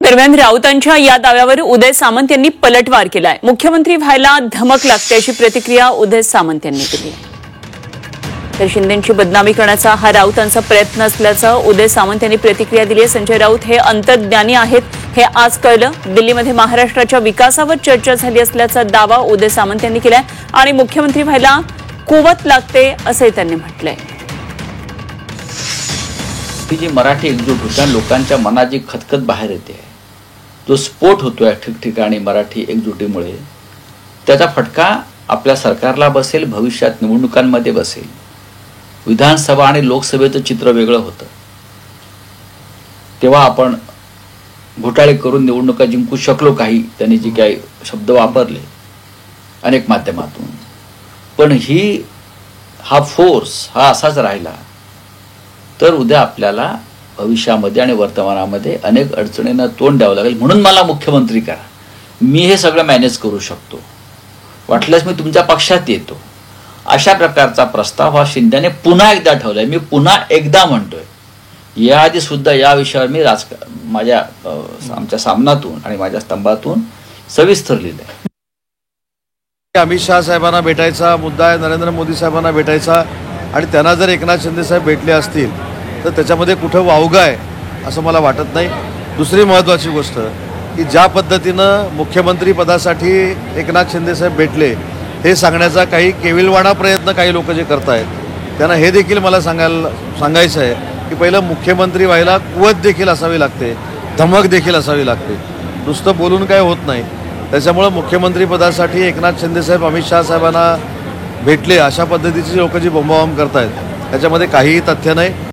दरम्यान राऊतांच्या या दाव्यावर उदय सामंत यांनी पलटवार केलाय। मुख्यमंत्री व्हायला धमक लागते अशी प्रतिक्रिया उदय सामंत यांनी दिली। तर शिंदेंची बदनामी करण्याचा हा राऊतांचा प्रयत्न असल्याचं उदय सामंत यांनी प्रतिक्रिया दिली आहे। संजय राऊत हे अंतर्ज्ञानी आहेत, हे आज कळलं। दिल्लीमध्ये महाराष्ट्राच्या विकासावर चर्चा झाली असल्याचा दावा उदय सामंत यांनी केलाय आणि मुख्यमंत्री व्हायला कुवत लागते असंही त्यांनी म्हटलंय। जी मराठी एकजूट होत्या, लोकांच्या मनाची खतखत बाहेर येते, जो स्फोट होतोय ठिकठिकाणी मराठी एकजुटीमुळे, त्याचा फटका आपल्या सरकारला बसेल, भविष्यात निवडणुकांमध्ये बसेल। विधानसभा आणि लोकसभेचं चित्र वेगळं होतं, तेव्हा आपण घोटाळे करून निवडणुका जिंकू शकलो, काही त्यांनी जी काही शब्द वापरले अनेक माध्यमातून, पण हा फोर्स हा असाच राहिला तर उद्या आपल्याला भविष्यामध्ये आणि वर्तमानामध्ये अनेक अडचणींना तोंड द्यावं लागेल। म्हणून मला मुख्यमंत्री करा, मी हे सगळं मॅनेज करू शकतो, वाटल्यास मी तुमच्या पक्षात येतो, अशा प्रकारचा प्रस्ताव हा शिंदेने पुन्हा एकदा ठेवलाय। मी पुन्हा एकदा म्हणतोय, याआधी सुद्धा या विषयावर मी आमच्या सामनातून आणि माझ्या स्तंभातून सविस्तर लिहिलंय। अमित शाह साहेबांना भेटायचा मुद्दा आहे, नरेंद्र मोदी साहेबांना भेटायचा, आणि त्यांना जर एकनाथ शिंदे साहेब भेटले असतील तर त्याच्यामध्ये कुठं वावगं आहे असं मला वाटत नाही। दुसरी महत्त्वाची गोष्ट की ज्या पद्धतीनं मुख्यमंत्री पदासाठी एकनाथ शिंदे साहेब भेटले हे सांगण्याचा काही केविलवाणा प्रयत्न काही लोक जे करत आहेत, त्यांना हे देखील मला सांगायचं आहे की पहिलं मुख्यमंत्री व्हायला कुवत देखील असावी लागते, धमक देखील असावी लागते, नुसतं बोलून काय होत नाही। त्याच्यामुळं मुख्यमंत्री पदासाठी एकनाथ शिंदे साहेब अमित शाह साहेबांना भेटले अशा पद्धतीची लोक जी बोंबाबोंब करत आहेत त्याच्यामध्ये काहीही तथ्य नाही।